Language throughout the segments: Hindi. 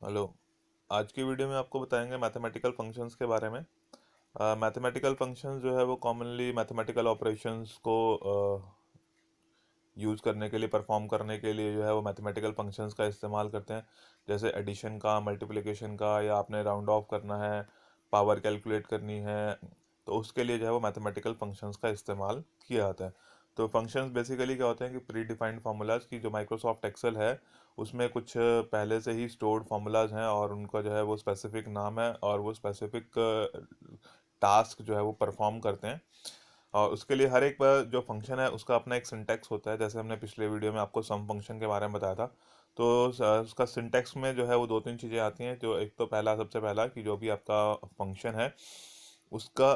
हेलो। आज की वीडियो में आपको बताएंगे मैथमेटिकल फंक्शंस के बारे में। मैथमेटिकल फंक्शंस जो है वो कॉमनली मैथमेटिकल ऑपरेशंस को यूज़ करने के लिए, परफॉर्म करने के लिए जो है वो मैथमेटिकल फंक्शंस का इस्तेमाल करते हैं। जैसे एडिशन का, मल्टीप्लिकेशन का, या आपने राउंड ऑफ करना है, पावर कैलकुलेट करनी है, तो उसके लिए जो है वो मैथमेटिकल फंक्शंस का इस्तेमाल किया जाता है। तो फंक्शंस बेसिकली क्या होते हैं कि प्री डिफाइंड फार्मूलाज की, जो माइक्रोसॉफ्ट एक्सेल है उसमें कुछ पहले से ही स्टोर्ड फार्मूलाज हैं और उनका जो है वो स्पेसिफिक नाम है और वो स्पेसिफिक टास्क जो है वो परफॉर्म करते हैं। और उसके लिए हर एक बार जो फंक्शन है उसका अपना एक सिंटैक्स होता है। जैसे हमने पिछले वीडियो में आपको सम फंक्शन के बारे में बताया था, तो उसका सिंटैक्स में जो है वो दो तीन चीज़ें आती हैं। जो एक तो पहला, सबसे पहला कि जो भी आपका फंक्शन है उसका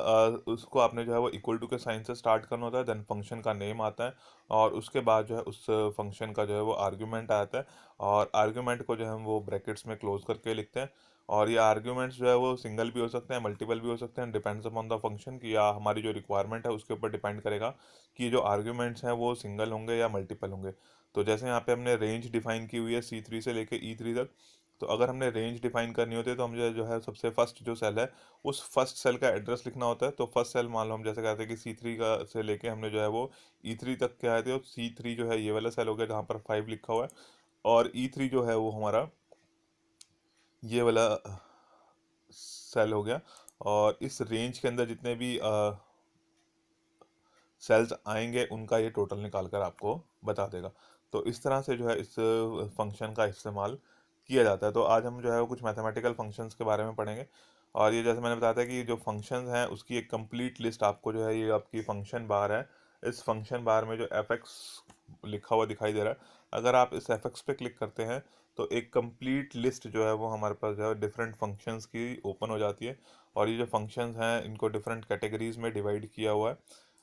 उसको आपने जो है वो इक्वल टू के साइन से स्टार्ट करना होता है। देन फंक्शन का नेम आता है और उसके बाद जो है उस फंक्शन का जो है वो आर्ग्यूमेंट आता है और आर्ग्यूमेंट को जो है हम वो ब्रैकेट्स में क्लोज करके लिखते हैं। और ये आर्ग्यूमेंट्स जो है वो सिंगल भी हो सकते हैं, मल्टीपल भी हो सकते हैं, डिपेंड्स अपॉन द फंक्शन की, या हमारी जो रिक्वायरमेंट है उसके ऊपर डिपेंड करेगा कि जो आर्ग्यूमेंट्स हैं वो सिंगल होंगे या मल्टीपल होंगे। तो जैसे यहाँ पे हमने रेंज डिफाइन की हुई है C3 से लेके E3 तक। तो अगर हमने रेंज डिफाइन करनी होती है तो हम जो है सबसे फर्स्ट जो सेल है उस फर्स्ट सेल का एड्रेस लिखना होता है। तो फर्स्ट सेल मान लो हम जैसे कहते हैं कि C3 का से लेके हमने जो है वो E3 तक क्या है, तो C3 जो है ये वाला सेल हो गया जहाँ पर 5 लिखा हुआ है, और E3 जो है वो हमारा ये वाला सेल हो गया। और इस रेंज के अंदर जितने भी सेल्स आएंगे उनका ये टोटल निकाल कर आपको बता देगा। तो इस तरह से जो है इस फंक्शन का इस्तेमाल किया जाता है। तो आज हम जो है वो कुछ मैथमेटिकल फंक्शंस के बारे में पढ़ेंगे। और ये जैसे मैंने बताया था कि जो फंक्शंस हैं उसकी एक कंप्लीट लिस्ट आपको जो है ये आपकी फंक्शन बार है। इस फंक्शन बार में जो एफ एक्स लिखा हुआ दिखाई दे रहा है, अगर आप इस एफ एक्स पे क्लिक करते हैं तो एक कंप्लीट लिस्ट जो है वो हमारे पास जो है डिफरेंट फंक्शंस की ओपन हो जाती है। और ये जो फंक्शंस हैं इनको डिफरेंट कैटेगरीज में डिवाइड किया हुआ है।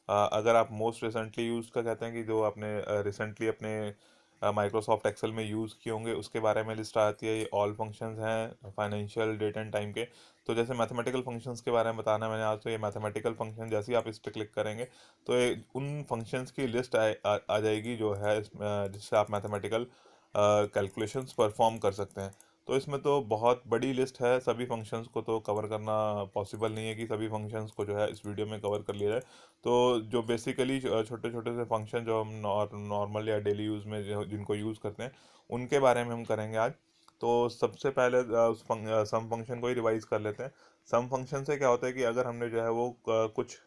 अगर आप मोस्ट रिसेंटली यूज़ का कहते हैं कि जो आपने रिसेंटली अपने माइक्रोसॉफ्ट एक्सेल में यूज़ किए होंगे उसके बारे में लिस्ट आती है। ये ऑल फंक्शंस हैं फाइनेंशियल, डेट एंड टाइम के। तो जैसे मैथमेटिकल फंक्शंस के बारे में बताना है मैंने आज, तो ये मैथमेटिकल फंक्शन जैसे ही आप इस पर क्लिक करेंगे तो ये उन फंक्शंस की लिस्ट आ जाएगी जो है जिससे आप मैथमेटिकल कैलकुलेशंस परफॉर्म कर सकते हैं। तो इसमें तो बहुत बड़ी लिस्ट है, सभी फंक्शंस को तो कवर करना पॉसिबल नहीं है कि सभी फंक्शंस को जो है इस वीडियो में कवर कर लिया जाए। तो जो बेसिकली छोटे छोटे से फंक्शन जो हम नॉर्मल या डेली यूज़ में जिनको यूज़ करते हैं उनके बारे में हम करेंगे आज। तो सबसे पहले उस सम फंक्शन को ही रिवाइज कर लेते हैं। सम फंक्शन से क्या होता है कि अगर हमने जो है वो कुछ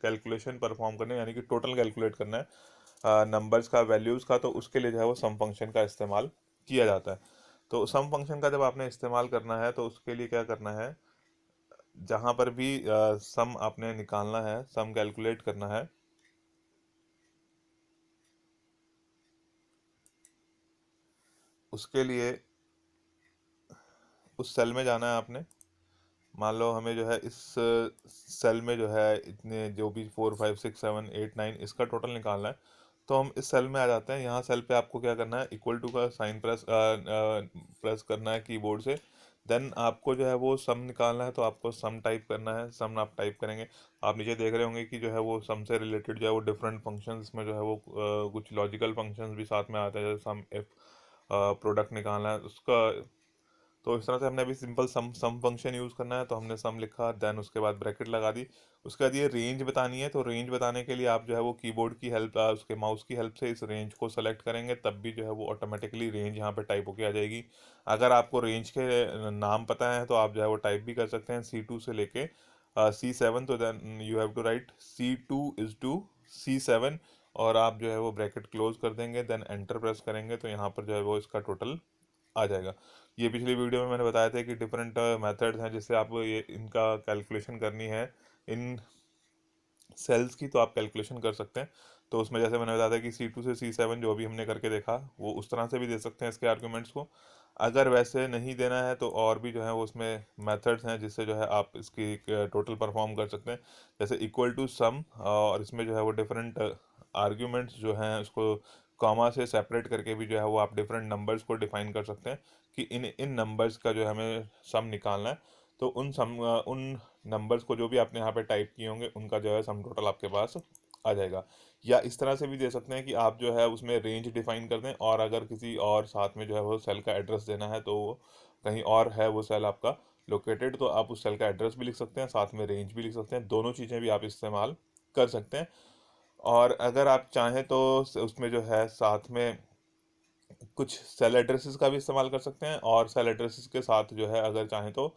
कैलकुलेशन परफॉर्म करने यानी कि टोटल कैलकुलेट करना है नंबर्स का, वैल्यूज़ का, तो उसके लिए जो है वो सम फंक्शन का इस्तेमाल किया जाता है। तो सम फंक्शन का जब आपने इस्तेमाल करना है तो उसके लिए क्या करना है, जहाँ पर भी सम आपने निकालना है, सम कैलकुलेट करना है, उसके लिए उस सेल में जाना है आपने। मान लो हमें जो है इस सेल में जो है इतने जो भी 4 5 6 7 8 9 इसका टोटल निकालना है। तो हम इस सेल में आ जाते हैं। यहाँ सेल पे आपको क्या करना है, इक्वल टू का साइन प्रेस करना है कीबोर्ड से। देन आपको जो है वो सम निकालना है, तो आपको सम टाइप करना है। सम आप टाइप करेंगे, आप नीचे देख रहे होंगे कि जो है वो सम से रिलेटेड जो है वो डिफरेंट फंक्शंस में जो है वो कुछ लॉजिकल फंक्शंस भी साथ में आते हैं। जैसे सम इफ प्रोडक्ट निकालना है उसका। तो इस तरह से हमने अभी सिंपल सम फंक्शन यूज़ करना है, तो हमने सम लिखा, देन उसके बाद ब्रैकेट लगा दी। उसके बाद ये रेंज बतानी है, तो रेंज बताने के लिए आप जो है वो कीबोर्ड की हेल्प, उसके माउस की हेल्प से इस रेंज को सेलेक्ट करेंगे, तब भी जो है वो ऑटोमेटिकली रेंज यहाँ पे टाइप होके आ जाएगी। अगर आपको रेंज के नाम पता है तो आप जो है वो टाइप भी कर सकते हैं, C2 से लेके C7। तो then you have to write C2 is to C7, और आप जो है वो ब्रैकेट क्लोज कर देंगे, देन एंटर प्रेस करेंगे तो यहाँ पर जो है वो इसका टोटल आ जाएगा। ये पिछली वीडियो में मैंने बताया था कि डिफरेंट मेथड्स हैं जिससे आप ये इनका कैलकुलेशन करनी है, इन सेल्स की, तो आप कैलकुलेशन कर सकते हैं। तो उसमें जैसे मैंने बताया था कि C2 से C7 जो भी हमने करके देखा वो उस तरह से भी दे सकते हैं इसके आर्ग्यूमेंट्स को। अगर वैसे नहीं देना है तो और भी जो है वो उसमें मेथड्स हैं जिससे जो है आप इसकी टोटल परफॉर्म कर सकते हैं। जैसे इक्वल टू सम, और इसमें जो है वो डिफरेंट आर्ग्यूमेंट्स जो हैं उसको कॉमा से सेपरेट करके भी जो है वो आप डिफरेंट नंबर्स को डिफाइन कर सकते हैं कि इन इन नंबर्स का जो है हमें सम निकालना है। तो उन नंबर्स को जो भी आपने यहाँ पे टाइप किए होंगे उनका जो है सम टोटल आपके पास आ जाएगा। या इस तरह से भी दे सकते हैं कि आप जो है उसमें रेंज डिफाइन कर दें, और अगर किसी और साथ में जो है वो सेल का एड्रेस देना है तो कहीं और है वो सेल आपका लोकेटेड, तो आप उस सेल का एड्रेस भी लिख सकते हैं, साथ में रेंज भी लिख सकते हैं, दोनों चीज़ें भी आप इस्तेमाल कर सकते हैं। और अगर आप चाहें तो उसमें जो है साथ में कुछ सेल एड्रेसेस का भी इस्तेमाल कर सकते हैं, और सेल एड्रेसेस के साथ जो है अगर चाहें तो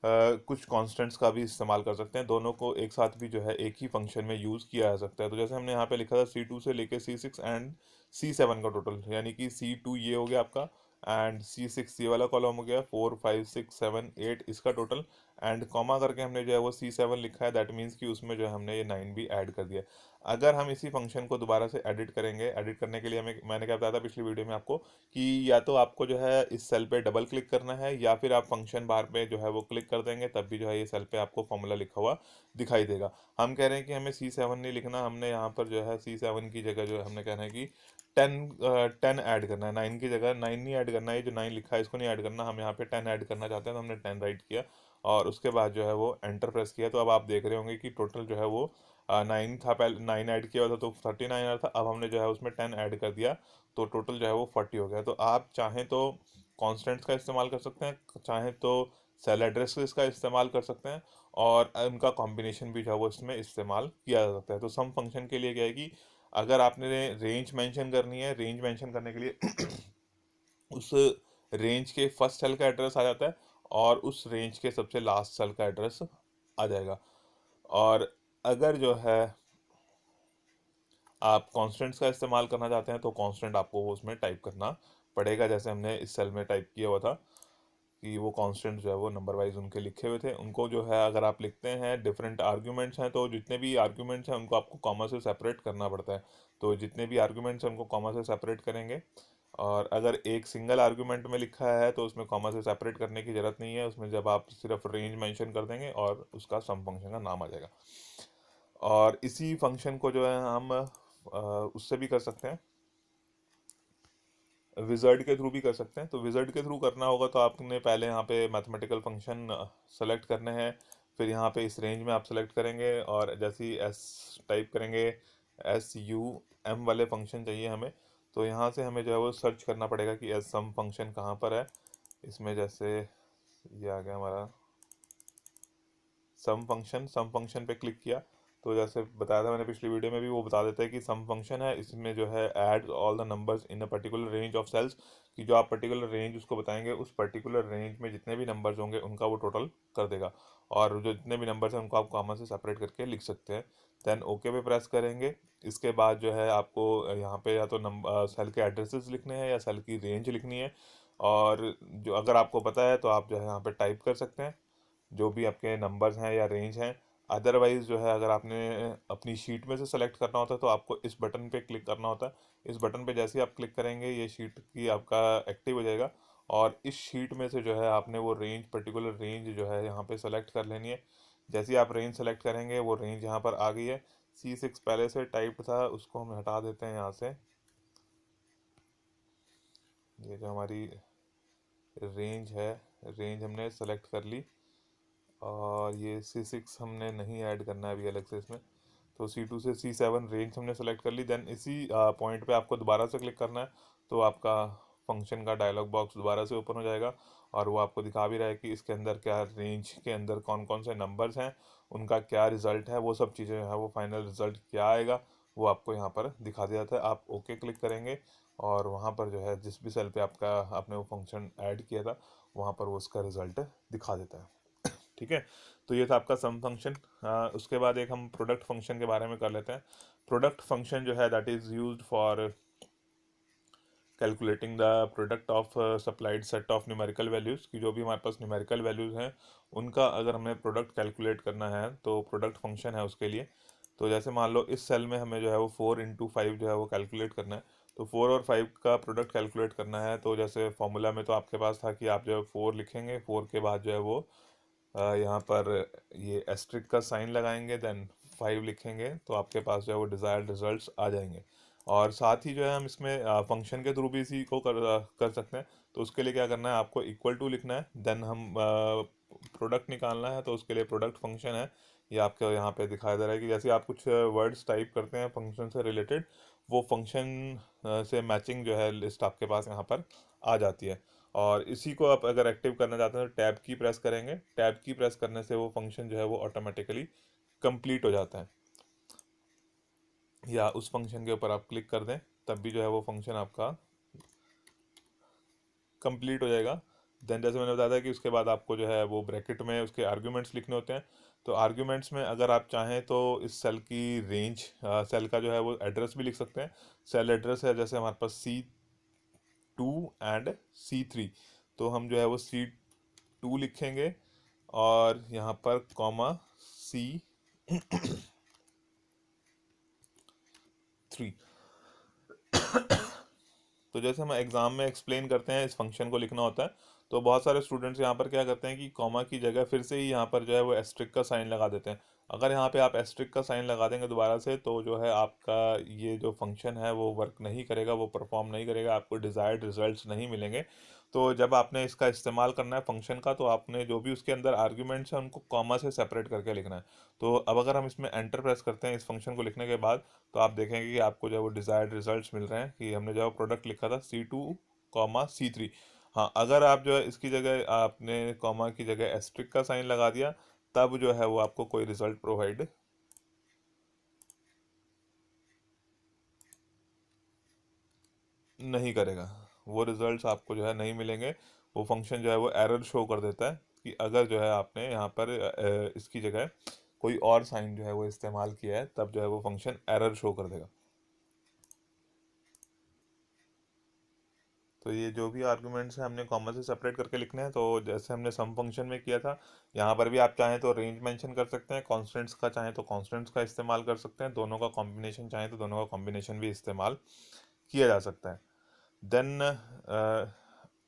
कुछ कॉन्स्टेंट्स का भी इस्तेमाल कर सकते हैं। दोनों को एक साथ भी जो है एक ही फंक्शन में यूज़ किया जा सकता है। तो जैसे हमने यहाँ पे लिखा था C2 से लेके C6 एंड C7 का टोटल, यानी कि C2 ये हो गया आपका, एंड C6 ये वाला कॉलम हो गया, 4 5 6 7 8 इसका टोटल, एंड कॉमा करके हमने जो है वो C7 लिखा है, दैट मीन्स कि उसमें जो है हमने ये 9 भी ऐड कर दिया। अगर हम इसी फंक्शन को दोबारा से एडिट करेंगे, एडिट करने के लिए हमें, मैंने क्या बताया था पिछली वीडियो में आपको, कि या तो आपको जो है इस सेल पे डबल क्लिक करना है, या फिर आप फंक्शन बार पे जो है वो क्लिक कर देंगे, तब भी जो है ये सेल पे आपको फॉर्मूला लिखा हुआ दिखाई देगा। हम कह रहे हैं कि हमें C7 नहीं लिखना, हमने यहाँ पर जो है C7 की जगह जो है हमने कहना है कि 10 ऐड करना है, 9 की जगह 9 नहीं ऐड करना है, ये जो 9 लिखा है इसको नहीं ऐड करना, हम यहाँ पे 10 ऐड करना चाहते हैं, तो हमने 10 राइट किया और उसके बाद जो है वो एंटर प्रेस किया। तो अब आप देख रहे होंगे कि टोटल जो है वो 9 था, पहले 9 ऐड किया हुआ था तो 39 आ रहा था, अब हमने जो है उसमें 10 ऐड कर दिया तो टोटल जो है वो 40 हो गया। तो आप चाहें तो कॉन्स्टेंट्स का इस्तेमाल कर सकते हैं, चाहें तो सेल एड्रेसेस का इस्तेमाल कर सकते हैं, और उनका कॉम्बिनेशन भी जो है वो इसमें इस्तेमाल किया जा सकता है। तो सम फंक्शन के लिए क्या है कि अगर आपने रेंज मेंशन करनी है, रेंज मेंशन करने के लिए उस रेंज के फर्स्ट सेल का एड्रेस आ जाता है, और उस रेंज के सबसे लास्ट सेल का एड्रेस आ जाएगा। और अगर जो है आप कांस्टेंट्स का इस्तेमाल करना चाहते हैं तो कांस्टेंट आपको वो उसमें टाइप करना पड़ेगा, जैसे हमने इस सेल में टाइप किया हुआ था कि वो कांस्टेंट जो है वो नंबर वाइज उनके लिखे हुए थे, उनको जो है अगर आप लिखते हैं डिफरेंट आर्ग्यूमेंट्स हैं तो जितने भी आर्ग्यूमेंट्स हैं उनको आपको कॉमा से सेपरेट करना पड़ता है। तो जितने भी आर्ग्यूमेंट्स हैं उनको कॉमा से सेपरेट करेंगे, और अगर एक सिंगल आर्ग्यूमेंट में लिखा है तो उसमें कॉमा से सेपरेट करने की ज़रूरत नहीं है, उसमें जब आप सिर्फ रेंज मेंशन कर देंगे और उसका सम फंक्शन का नाम आ जाएगा। और इसी फंक्शन को जो है हम उससे भी कर सकते हैं, विजर्ड के थ्रू भी कर सकते हैं। तो विजर्ड के थ्रू करना होगा तो आपने पहले यहाँ पे मैथमेटिकल फंक्शन सेलेक्ट करने हैं, फिर यहाँ पे इस रेंज में आप सेलेक्ट करेंगे, और जैसे ही एस टाइप करेंगे, SUM वाले फंक्शन चाहिए हमें, तो यहाँ से हमें जो है वो सर्च करना पड़ेगा कि एस सम फंक्शन कहाँ पर है। इसमें जैसे ये आ गया हमारा सम फंक्शन पे क्लिक किया, तो जैसे बताया था मैंने पिछली वीडियो में भी, वो बता देता है कि सम फंक्शन है, इसमें जो है add all the numbers in a particular range of cells, कि जो आप पर्टिकुलर रेंज उसको बताएंगे उस पर्टिकुलर रेंज में जितने भी नंबर्स होंगे उनका वो टोटल कर देगा, और जो जितने भी नंबर्स हैं उनको आप कॉमा से सेपरेट करके लिख सकते हैं। देन ओके पे प्रेस करेंगे। इसके बाद जो है आपको यहाँ पे या तो नंबर सेल के एड्रेसेस लिखने हैं या सेल की रेंज लिखनी है, और जो अगर आपको पता है तो आप जो है यहाँ पे टाइप कर सकते हैं जो भी आपके नंबर्स हैं या रेंज हैं। अदरवाइज़ जो है अगर आपने अपनी शीट में से सेलेक्ट करना होता है तो आपको इस बटन पे क्लिक करना होता है। इस बटन पे जैसे ही आप क्लिक करेंगे ये शीट की आपका एक्टिव हो जाएगा, और इस शीट में से जो है आपने वो रेंज, पर्टिकुलर रेंज जो है यहाँ पे सेलेक्ट कर लेनी है। जैसे ही आप रेंज सेलेक्ट करेंगे वो रेंज यहाँ पर आ गई है। C6 पहले से टाइप था उसको हम हटा देते हैं यहाँ से। ये जो हमारी रेंज है, रेंज हमने सेलेक्ट कर ली, और ये C6 हमने नहीं ऐड करना है अभी अलग से इसमें। तो C2 से C7 रेंज हमने सेलेक्ट कर ली। देन इसी पॉइंट पे आपको दोबारा से क्लिक करना है, तो आपका फंक्शन का डायलॉग बॉक्स दोबारा से ओपन हो जाएगा, और वो आपको दिखा भी रहा है कि इसके अंदर क्या, रेंज के अंदर कौन कौन से नंबर्स हैं, उनका क्या रिजल्ट है, वो सब चीज़ें हैं, वो फाइनल रिजल्ट क्या आएगा वो आपको यहाँ पर दिखा दिया जाता है। आप ओके क्लिक करेंगे और वहाँ पर जो है जिस भी सेल पे आपने वो फंक्शन ऐड किया था वहाँ पर वो उसका रिजल्ट दिखा देता है। ठीक है। तो ये था आपका सम फंक्शन। उसके बाद एक हम प्रोडक्ट फंक्शन के बारे में कर लेते हैं। प्रोडक्ट फंक्शन जो है that is used for calculating the product of supplied set of numerical values, की जो भी हमारे पास न्यूमेरिकल वैल्यूज़ हैं उनका अगर हमें प्रोडक्ट कैलकुलेट करना है तो प्रोडक्ट फंक्शन है उसके लिए। तो जैसे मान लो इस सेल में हमें जो है वो 4 × 5 जो है वो कैलकुलेट करना है, तो 4 और 5 का प्रोडक्ट कैलकुलेट करना है। तो जैसे फॉर्मूला में तो आपके पास था कि आप जो है 4 लिखेंगे, 4 के बाद जो है वो यहाँ पर ये एस्ट्रिक का साइन लगाएंगे, देन 5 लिखेंगे, तो आपके पास जो है वो डिज़ायर्ड रिजल्ट्स आ जाएंगे। और साथ ही जो है हम इसमें फंक्शन के थ्रू भी इसी को कर सकते हैं। तो उसके लिए क्या करना है, आपको इक्वल टू लिखना है, देन हम प्रोडक्ट निकालना है, तो उसके लिए प्रोडक्ट फंक्शन है। ये आपके यहाँ पे दिखाई दे रहा है कि जैसे आप कुछ वर्ड्स टाइप करते हैं फंक्शन से रिलेटेड, वो फंक्शन से मैचिंग जो है लिस्ट आपके पास यहाँ पर आ जाती है। और इसी को आप अगर एक्टिव करना चाहते हैं तो टैब की प्रेस करेंगे, टैब की प्रेस करने से वो फंक्शन जो है वो ऑटोमेटिकली कंप्लीट हो जाता है, या उस फंक्शन के ऊपर आप क्लिक कर दें तब भी जो है वो फंक्शन आपका कंप्लीट हो जाएगा। देन जैसे मैंने बताया था कि उसके बाद आपको जो है वो ब्रैकेट में उसके आर्ग्यूमेंट्स लिखने होते हैं। तो आर्ग्यूमेंट्स में अगर आप चाहें तो इस सेल की रेंज, सेल का जो है वो एड्रेस भी लिख सकते हैं। सेल एड्रेस है जैसे हमारे पास C2 एंड C3, तो हम जो है वो C2 लिखेंगे और यहाँ पर कॉमा C3। तो जैसे हम एग्जाम में एक्सप्लेन करते हैं इस फंक्शन को लिखना होता है, तो बहुत सारे स्टूडेंट्स यहाँ पर क्या करते हैं कि कॉमा की जगह फिर से ही यहाँ पर जो है वो एस्ट्रिक का साइन लगा देते हैं। अगर यहाँ पे आप एस्ट्रिक का साइन लगा देंगे दोबारा से तो जो है आपका ये जो फंक्शन है वो वर्क नहीं करेगा, वो परफॉर्म नहीं करेगा, आपको डिज़ायर्ड रिजल्ट्स नहीं मिलेंगे। तो जब आपने इसका इस्तेमाल करना है फंक्शन का, तो आपने जो भी उसके अंदर आर्ग्यूमेंट्स हैं उनको कॉमा से सेपरेट करके लिखना है। तो अब अगर हम इसमें एंटर प्रेस करते हैं इस फंक्शन को लिखने के बाद, तो आप देखेंगे कि आपको जो है वो डिज़ायर्ड रिजल्ट्स मिल रहे हैं कि हमने जो है प्रोडक्ट लिखा था C2, C3। हाँ, अगर आप जो है इसकी जगह आपने कॉमा की जगह एस्ट्रिक का साइन लगा दिया, तब जो है वो आपको कोई रिजल्ट प्रोवाइड नहीं करेगा, वो रिजल्ट्स आपको जो है नहीं मिलेंगे। वो फंक्शन जो है वो एरर शो कर देता है कि अगर जो है आपने यहाँ पर इसकी जगह कोई और साइन जो है वो इस्तेमाल किया है, तब जो है वो फंक्शन एरर शो कर देगा। तो ये जो भी आर्गुमेंट्स हैं हमने कॉमा से सेपरेट करके लिखने हैं, तो जैसे हमने सम फंक्शन में किया था, यहाँ पर भी आप चाहें तो रेंज मेंशन कर सकते हैं, कॉन्स्टेंट्स का चाहें तो कॉन्स्टेंट्स का इस्तेमाल कर सकते हैं, दोनों का कॉम्बिनेशन चाहें तो दोनों का कॉम्बिनेशन भी इस्तेमाल किया जा सकता है। देन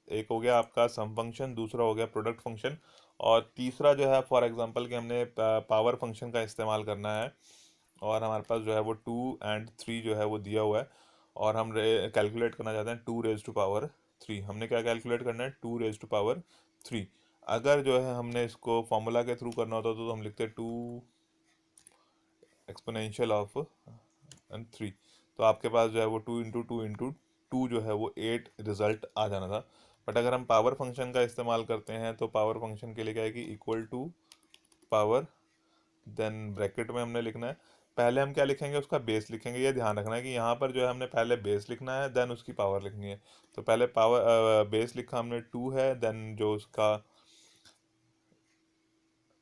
एक हो गया आपका सम फंक्शन, दूसरा हो गया प्रोडक्ट फंक्शन, और तीसरा जो है फॉर एग्जांपल कि हमने पावर फंक्शन का इस्तेमाल करना है और हमारे पास जो है वो 2 और 3 जो है वो दिया हुआ है, और हम कैलकुलेट करना चाहते हैं 2 रेज टू पावर 3। हमने क्या कैलकुलेट करना है? 2 रेज टू पावर 3। अगर जो है हमने इसको फॉर्मूला के थ्रू करना होता तो हम लिखते हैं 2 एक्सपोनेंशियल ऑफ 3। तो आपके पास जो है वो 2 इंटू 2 जो है वो 8 रिजल्ट आ जाना था। बट अगर हम पावर फंक्शन का इस्तेमाल करते हैं तो पावर फंक्शन के लिए क्या है कि equal to power, then bracket में हमने लिखना है, पहले हम क्या लिखेंगे? उसका बेस लिखेंगे। ये ध्यान रखना है कि यहाँ पर जो है हमने पहले बेस लिखना है, देन उसकी पावर लिखनी है। तो पहले पावर बेस लिखा हमने 2 है, देन जो उसका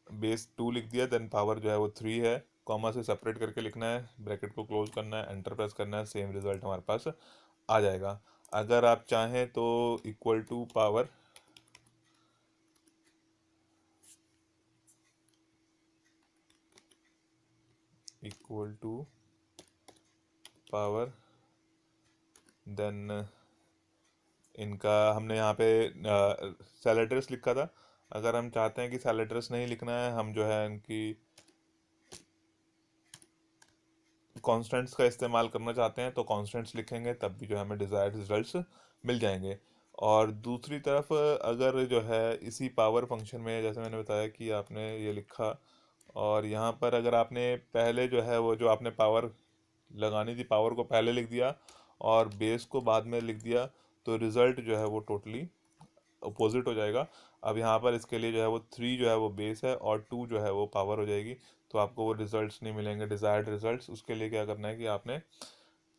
बेस 2 लिख दिया, देन पावर जो है वो 3 है। कॉमा से सेपरेट करके लिखना है, ब्रैकेट को क्लोज करना है, एंटर प्रेस करना है, सेम रिजल्ट हमारे पास आ जाएगा। अगर आप चाहें तो equal to power, equal to power, then इनका हमने यहाँ पे सेल एड्रेस लिखा था। अगर हम चाहते हैं कि सेल एड्रेस नहीं लिखना है, हम जो है इनकी कॉन्स्टेंट्स का इस्तेमाल करना चाहते हैं, तो कॉन्स्टेंट्स लिखेंगे, तब भी जो है हमें डिज़ायर्ड रिजल्ट्स मिल जाएंगे। और दूसरी तरफ अगर जो है इसी पावर फंक्शन में जैसे मैंने बताया कि आपने ये लिखा, और यहाँ पर अगर आपने पहले जो है वो जो आपने पावर लगानी थी, पावर को पहले लिख दिया और बेस को बाद में लिख दिया, तो रिज़ल्ट जो है वो टोटली अपोजिट हो जाएगा। अब यहाँ पर इसके लिए जो है वो 3 जो है वो बेस है और 2 जो है वो पावर हो जाएगी, तो आपको वो रिजल्ट्स नहीं मिलेंगे, डिज़ायर्ड रिजल्ट्स। उसके लिए क्या करना है कि आपने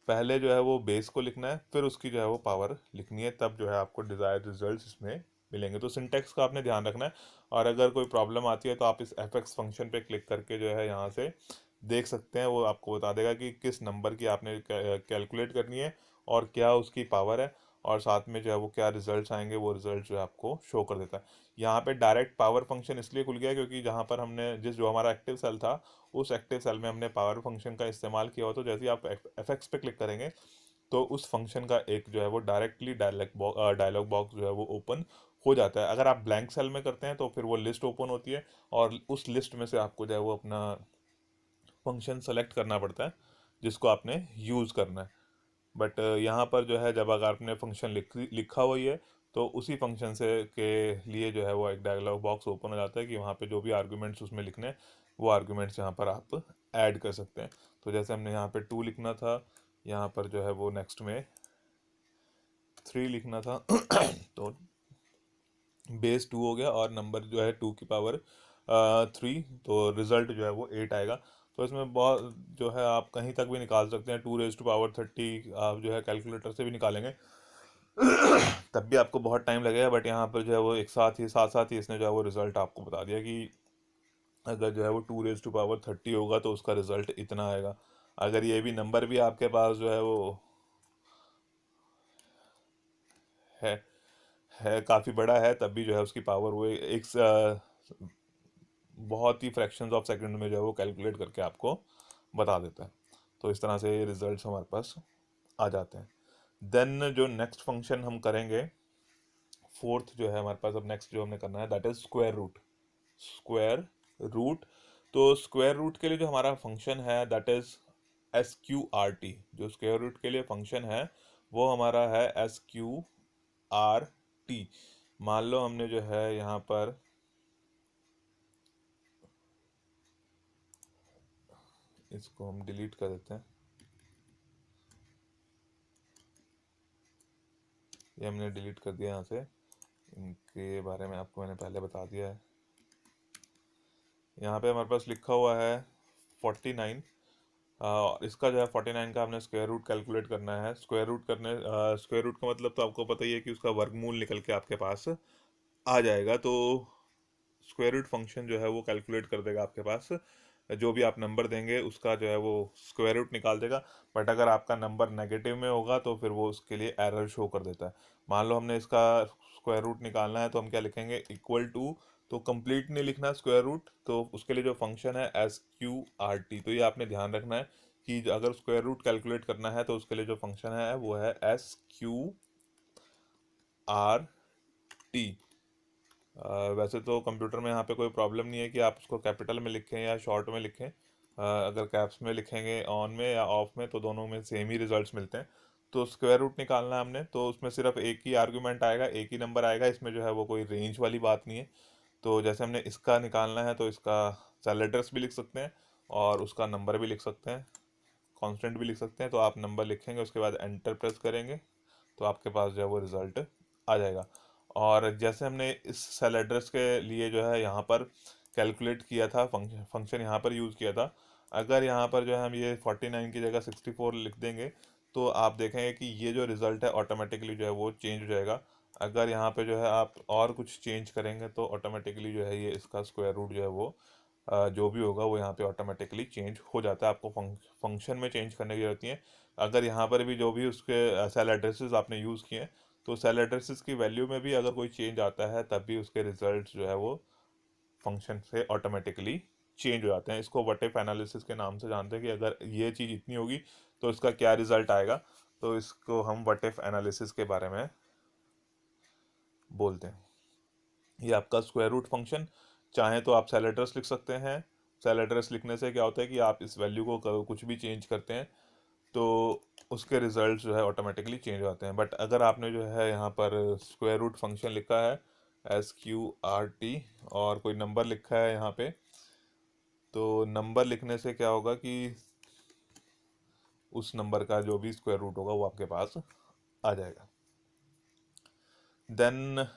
पहले जो है वो बेस को लिखना है, फिर उसकी जो है वो पावर लिखनी है, तब जो है आपको डिज़ायर्ड रिजल्ट्स इसमें मिलेंगे। तो सिंटेक्स का आपने ध्यान रखना है। और अगर कोई प्रॉब्लम आती है तो आप इस एफ एक्स फंक्शन पे क्लिक करके जो है यहाँ से देख सकते हैं, वो आपको बता देगा कि किस नंबर की आपने कैलकुलेट करनी है और क्या उसकी पावर है, और साथ में जो है वो क्या रिजल्ट्स आएंगे, वो रिजल्ट जो है आपको शो कर देता है। यहाँ पे डायरेक्ट पावर फंक्शन इसलिए खुल गया क्योंकि जहाँ पर हमने जिस जो हमारा एक्टिव सेल था, उस एक्टिव सेल में हमने पावर फंक्शन का इस्तेमाल किया हो। तो जैसे ही आप एफ एक्स पे क्लिक करेंगे तो उस फंक्शन का एक जो है वो डायरेक्टली डायलॉग बॉक्स जो है वो ओपन हो जाता है। अगर आप ब्लैंक सेल में करते हैं तो फिर वो लिस्ट ओपन होती है, और उस लिस्ट में से आपको जो है वो अपना फंक्शन सेलेक्ट करना पड़ता है जिसको आपने यूज़ करना है। बट यहाँ पर जो है जब अगर आपने फंक्शन लिखा हुआ ही है, तो उसी फंक्शन से के लिए जो है वो एक डायलॉग बॉक्स ओपन हो जाता है कि वहाँ पे जो भी आर्गुमेंट्स उसमें लिखने हैं, वो आर्गुमेंट्स यहाँ पर आप ऐड कर सकते हैं। तो जैसे हमने यहाँ पे 2 लिखना था, यहाँ पर जो है वो नेक्स्ट में 3 लिखना था तो बेस 2 हो गया और नंबर जो है 2 की पावर 3, तो रिजल्ट जो है वो 8 आएगा। तो इसमें बहुत जो है आप कहीं तक भी निकाल सकते हैं, 2 रेज टू पावर 30 आप जो है कैलकुलेटर से भी निकालेंगे तब भी आपको बहुत टाइम लगेगा। बट यहाँ पर जो है वो एक साथ साथ ही इसने जो है वो रिजल्ट आपको बता दिया कि अगर जो है वो 2 रेज टू पावर 30 होगा तो उसका रिजल्ट इतना आएगा। अगर ये भी नंबर भी आपके पास जो है वो है है काफ़ी बड़ा है, तब भी जो है उसकी पावर वो एक बहुत ही फ्रैक्शंस ऑफ सेकंड में जो है वो कैलकुलेट करके आपको बता देता है। तो इस तरह से ये रिजल्ट्स हमारे पास आ जाते हैं। देन जो नेक्स्ट फंक्शन हम करेंगे, फोर्थ जो है हमारे पास अब नेक्स्ट जो हमने करना है, that is square root. Square root, तो स्क्वायर रूट के लिए जो हमारा फंक्शन है दैट इज SQRT। जो स्क्वायर रूट के लिए फंक्शन है वो हमारा है SQRT। मान लो हमने जो है यहाँ पर इसको हम डिलीट कर देते हैं, ये हमने डिलीट कर दिया यहाँ से, इनके बारे में आपको मैंने पहले बता दिया है। यहाँ पे हमारे पास लिखा हुआ है 49। इसका जो है 49 का हमने स्क्वायर रूट कैलकुलेट करना है। स्क्वायर रूट का मतलब तो आपको पता ही है कि उसका वर्गमूल निकल के आपके पास आ जाएगा। तो स्क्वायर रूट फंक्शन जो है वो कैलकुलेट कर देगा आपके पास, जो भी आप नंबर देंगे उसका जो है वो स्क्वायर रूट निकाल देगा। बट अगर आपका नंबर नेगेटिव में होगा तो फिर वो उसके लिए एरर शो कर देता है। मान लो हमने इसका स्क्वायर रूट निकालना है तो हम क्या लिखेंगे, इक्वल टू, तो कंप्लीट नहीं लिखना स्क्वायर रूट, तो उसके लिए जो फंक्शन है SQRT। तो ये आपने ध्यान रखना है कि अगर स्क्वायर रूट कैलकुलेट करना है तो उसके लिए जो फंक्शन है वो है SQRT। वैसे तो कंप्यूटर में यहाँ पे कोई प्रॉब्लम नहीं है कि आप उसको कैपिटल में लिखें या शॉर्ट में लिखें। अगर कैप्स में लिखेंगे ऑन में या ऑफ में तो दोनों में सेम ही रिजल्ट्स मिलते हैं। तो स्क्वायर रूट निकालना है हमने, तो उसमें सिर्फ एक ही आर्गुमेंट आएगा, एक ही नंबर आएगा, इसमें जो है वो कोई रेंज वाली बात नहीं है। तो जैसे हमने इसका निकालना है तो इसका सेल एड्रेस भी लिख सकते हैं और उसका नंबर भी लिख सकते हैं, कांस्टेंट भी लिख सकते हैं। तो आप नंबर लिखेंगे, उसके बाद एंटर प्रेस करेंगे तो आपके पास जो है वो रिज़ल्ट आ जाएगा। और जैसे हमने इस सेल एड्रेस के लिए जो है यहाँ पर कैलकुलेट किया था, फंक्शन यहाँ पर यूज़ किया था। अगर यहाँ पर जो है हम ये 49 की जगह 64 लिख देंगे तो आप देखेंगे कि ये जो रिज़ल्ट है ऑटोमेटिकली जो है वो चेंज हो जाएगा। अगर यहाँ पे जो है आप और कुछ चेंज करेंगे तो ऑटोमेटिकली जो है ये इसका स्क्वायर रूट जो है वो जो भी होगा वो यहाँ पे ऑटोमेटिकली चेंज हो जाता है। आपको फंक्शन में चेंज करने की जरूरत नहीं है। अगर यहाँ पर भी जो भी उसके सेल एड्रेसेस आपने यूज़ किए हैं तो सेल एड्रेसेस की वैल्यू में भी अगर कोई चेंज आता है तब भी उसके रिजल्ट जो है वो फंक्शन से ऑटोमेटिकली चेंज हो जाते हैं। इसको व्हाट इफ एनालिसिस के नाम से जानते हैं कि अगर ये चीज़ इतनी होगी तो इसका क्या रिजल्ट आएगा। तो इसको हम व्हाट इफ एनालिसिस के बारे में बोलते हैं। ये आपका स्क्वायर रूट फंक्शन, चाहे तो आप सेल एड्रेस लिख सकते हैं। सेल एड्रेस लिखने से क्या होता है कि आप इस वैल्यू को कुछ भी चेंज करते हैं तो उसके रिजल्ट जो है ऑटोमेटिकली चेंज हो जाते हैं। बट अगर आपने जो है यहाँ पर स्क्वायर रूट फंक्शन लिखा है SQRT और कोई नंबर लिखा है यहाँ पे, तो नंबर लिखने से क्या होगा कि उस नंबर का जो भी स्क्वायर रूट होगा वो आपके पास आ जाएगा। देन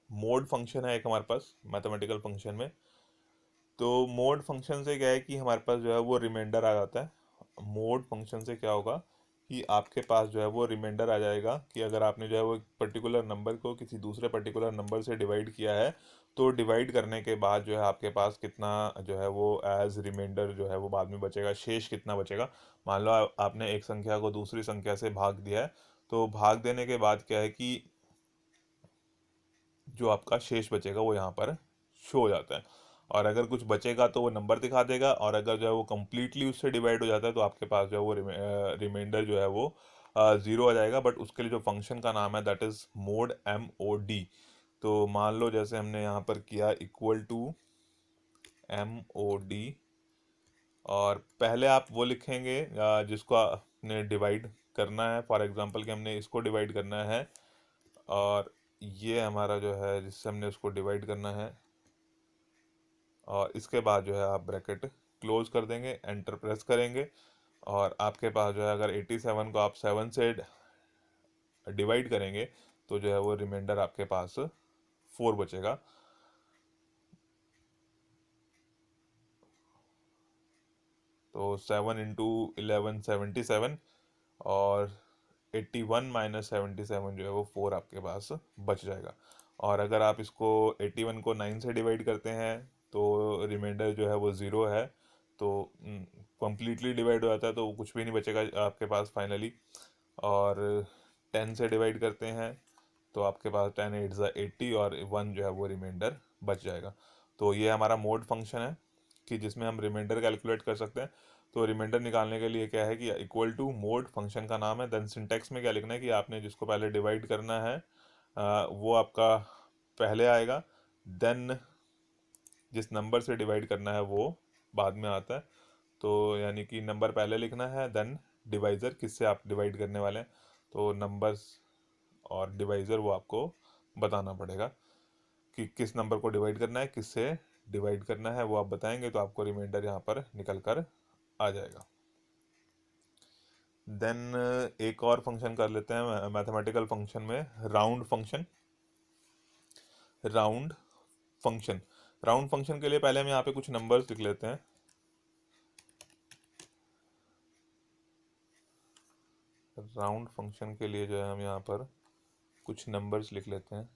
मोड फंक्शन है एक हमारे पास मैथमेटिकल फंक्शन में। तो मोड फंक्शन से क्या है कि हमारे पास जो है वो रिमाइंडर आ जाता है। मोड फंक्शन से क्या होगा कि आपके पास जो है वो रिमाइंडर आ जाएगा कि अगर आपने जो है वो एक पर्टिकुलर नंबर को किसी दूसरे पर्टिकुलर नंबर से डिवाइड किया है तो डिवाइड करने के बाद जो है आपके पास कितना जो है वो एज रिमाइंडर जो है वो बाद में बचेगा, शेष कितना बचेगा। मान लो आपने एक संख्या को दूसरी संख्या से भाग दिया है, तो भाग देने के बाद क्या है कि जो आपका शेष बचेगा वो यहाँ पर शो हो जाता है। और अगर कुछ बचेगा तो वो नंबर दिखा देगा, और अगर जो है वो कम्प्लीटली उससे डिवाइड हो जाता है तो आपके पास जो है वो रिमाइंडर जो है वो ज़ीरो आ जाएगा। बट उसके लिए जो फंक्शन का नाम है दैट इज़ मोड MOD। तो मान लो जैसे हमने यहाँ पर किया इक्वल टू MOD, और पहले आप वो लिखेंगे जिसको आपने डिवाइड करना है। फॉर एग्जांपल कि हमने इसको डिवाइड करना है और ये हमारा जो है जिससे हमने उसको डिवाइड करना है, और इसके बाद जो है आप ब्रैकेट क्लोज कर देंगे, एंटर प्रेस करेंगे, और आपके पास जो है अगर 87 को आप 7 से डिवाइड करेंगे तो जो है वो रिमाइंडर आपके पास 4 बचेगा। तो 7 × 11 77, और 81 - 77 जो है वो 4 आपके पास बच जाएगा। और अगर आप इसको 81 को 9 से डिवाइड करते हैं तो रिमाइंडर जो है वो ज़ीरो है। तो कंप्लीटली डिवाइड हो जाता है तो कुछ भी नहीं बचेगा आपके पास फाइनली। और 10 से डिवाइड करते हैं तो आपके पास 10 × 8 = 80, और 1 जो है वो रिमाइंडर बच जाएगा। तो ये हमारा मोड फंक्शन है कि जिसमें हम रिमाइंडर कैलकुलेट कर सकते हैं। तो रिमाइंडर निकालने के लिए क्या है कि इक्वल टू मोड फंक्शन का नाम है, देन सिंटेक्स में क्या लिखना है कि आपने जिसको पहले डिवाइड करना है वो आपका पहले आएगा, देन जिस नंबर से डिवाइड करना है वो बाद में आता है। तो यानी कि नंबर पहले लिखना है, देन डिवाइज़र किससे आप डिवाइड करने वाले हैं, तो नंबर्स और डिवाइज़र वो आपको बताना पड़ेगा कि किस नंबर को डिवाइड करना है, किससे डिवाइड करना है, वो आप बताएंगे तो आपको रिमाइंडर यहाँ पर निकल कर आ जाएगा। देन एक और फंक्शन कर लेते हैं मैथमेटिकल फंक्शन में, round function. Round function round function के लिए पहले हम यहाँ पे कुछ नंबर्स लिख लेते हैं। राउंड फंक्शन के लिए जो है हम यहाँ पर कुछ नंबर्स लिख लेते हैं।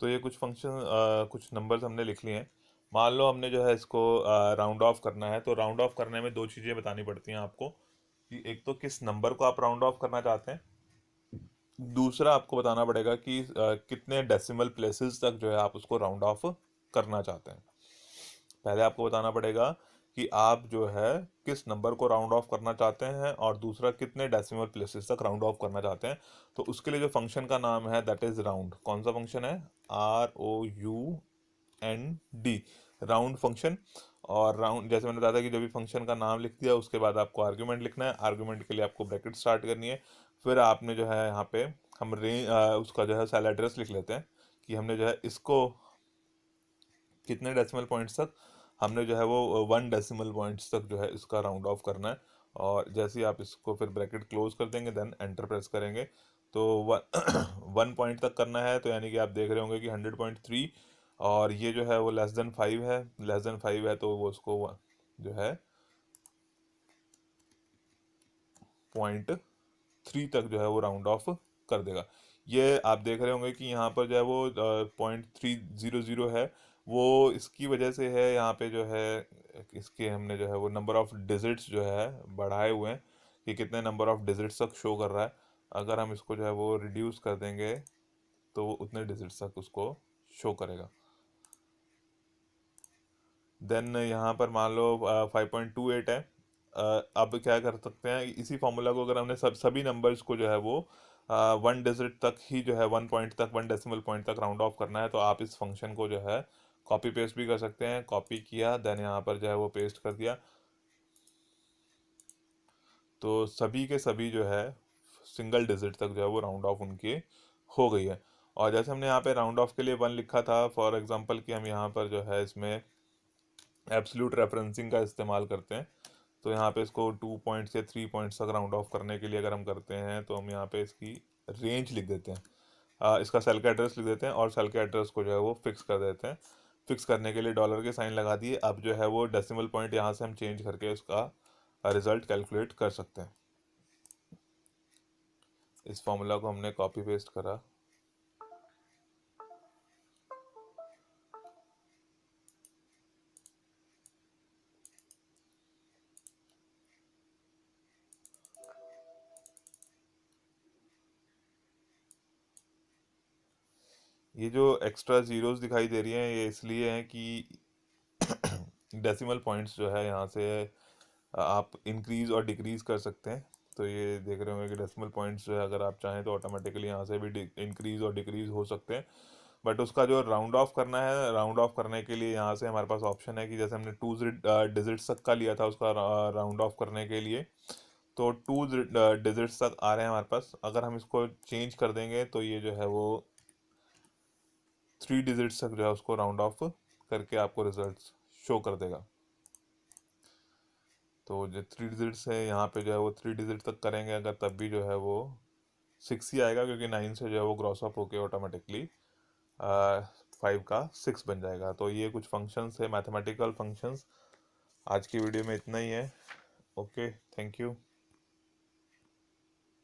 तो ये कुछ कुछ नंबर्स हमने लिख लिए हैं। मान लो हमने जो है इसको राउंड ऑफ करना है, तो राउंड ऑफ करने में दो चीज़ें बतानी पड़ती हैं आपको कि एक तो किस नंबर को आप राउंड ऑफ करना चाहते हैं, दूसरा आपको बताना पड़ेगा कि कितने डेसिमल प्लेसेस तक जो है आप उसको राउंड ऑफ करना चाहते हैं। पहले आपको बताना पड़ेगा कि आप जो है किस नंबर को राउंड ऑफ करना चाहते हैं, और दूसरा कितने डेसिमल प्लेसेस तक राउंड ऑफ करना चाहते हैं। तो उसके लिए जो फंक्शन का नाम है दैट इज राउंड। कौन सा फंक्शन है? ROUND, round function. और राउंड जैसे मैंने बताया था कि जब भी फंक्शन का नाम लिख दिया उसके बाद आपको आर्ग्यूमेंट लिखना है, आर्ग्यूमेंट के लिए आपको ब्रैकेट स्टार्ट करनी है। फिर आपने जो है यहाँ पे हम उसका जो है सेल एड्रेस लिख लेते हैं कि हमने जो है इसको कितने डेसिमल पॉइंट्स तक, हमने जो है वो 1 डेसिमल पॉइंट्स तक जो है इसका राउंड ऑफ करना है। और जैसे ही आप इसको फिर ब्रैकेट क्लोज कर देंगे देन एंटर प्रेस करेंगे तो 1 पॉइंट तक करना है। तो यानी कि आप देख रहे होंगे कि 100.3, और ये जो है वो लेस देन 5 है, लेस देन 5 है तो वो उसको जो है 0.3 तक जो है वो राउंड ऑफ कर देगा। ये आप देख रहे होंगे कि यहाँ पर जो है वो 0.300 है, वो इसकी वजह से है। यहाँ पे जो है इसके हमने जो है वो नंबर ऑफ डिजिट्स जो है बढ़ाए हुए हैं कि कितने नंबर ऑफ डिजिट्स तक शो कर रहा है। अगर हम इसको जो है वो रिड्यूस कर देंगे तो वो उतने डिजिट्स तक उसको शो करेगा। देन यहाँ पर मान लो 5.28 है। अब क्या कर सकते हैं, इसी फॉर्मूला को अगर हमने सभी नंबर्स को जो है वो 1 डिजिट तक ही जो है 1 पॉइंट तक, 1 डेसिमल पॉइंट तक राउंड ऑफ करना है, तो आप इस फंक्शन को जो है कॉपी पेस्ट भी कर सकते हैं। कॉपी किया देन यहाँ पर जो है वो पेस्ट कर दिया, तो सभी के सभी जो है सिंगल डिजिट तक जो है वो राउंड ऑफ उनकी हो गई है। और जैसे हमने यहाँ पे राउंड ऑफ के लिए 1 लिखा था फॉर एग्जांपल कि हम यहाँ पर जो है इसमें एब्सोल्यूट रेफरेंसिंग का इस्तेमाल करते हैं। तो यहाँ पे इसको 2 पॉइंट से 3 पॉइंट्स तक राउंड ऑफ करने के लिए अगर हम करते हैं तो हम यहाँ पे इसकी रेंज लिख देते हैं, इसका सेल का एड्रेस लिख देते हैं और सेल के एड्रेस को जो है वो फिक्स कर देते हैं। फिक्स करने के लिए डॉलर के साइन लगा दिए। अब जो है वो डेसिमल पॉइंट यहाँ से हम चेंज करके उसका रिजल्ट कैलकुलेट कर सकते हैं। इस फॉर्मूला को हमने कॉपी पेस्ट करा। ये जो एक्स्ट्रा जीरोस दिखाई दे रही हैं ये इसलिए हैं कि डेसिमल पॉइंट्स जो है यहाँ से आप इंक्रीज और डिक्रीज कर सकते हैं। तो ये देख रहे होंगे कि डेसिमल पॉइंट्स जो है अगर आप चाहें तो ऑटोमेटिकली यहाँ से भी इंक्रीज और डिक्रीज हो सकते हैं। बट उसका जो राउंड ऑफ करना है, राउंड ऑफ करने के लिए यहाँ से हमारे पास ऑप्शन है कि जैसे हमने 2 डिजिट्स तक का लिया था उसका राउंड ऑफ करने के लिए, तो 2 डिजिट्स तक आ रहे हैं हमारे पास। अगर हम इसको चेंज कर देंगे तो ये जो है वो 3 डिजिट्स तक जो है उसको राउंड ऑफ करके आपको रिजल्ट शो कर देगा। तो जो 3 डिजिट्स है यहाँ पे जो है वो 3 डिजिट तक करेंगे अगर, तब भी जो है वो 6 ही आएगा, क्योंकि 9 से जो है वो क्रॉस ऑफ होके ऑटोमेटिकली 5 का 6 बन जाएगा। तो ये कुछ फंक्शंस है, मैथमेटिकल फंक्शंस। आज की वीडियो में इतना ही है। Okay, thank you.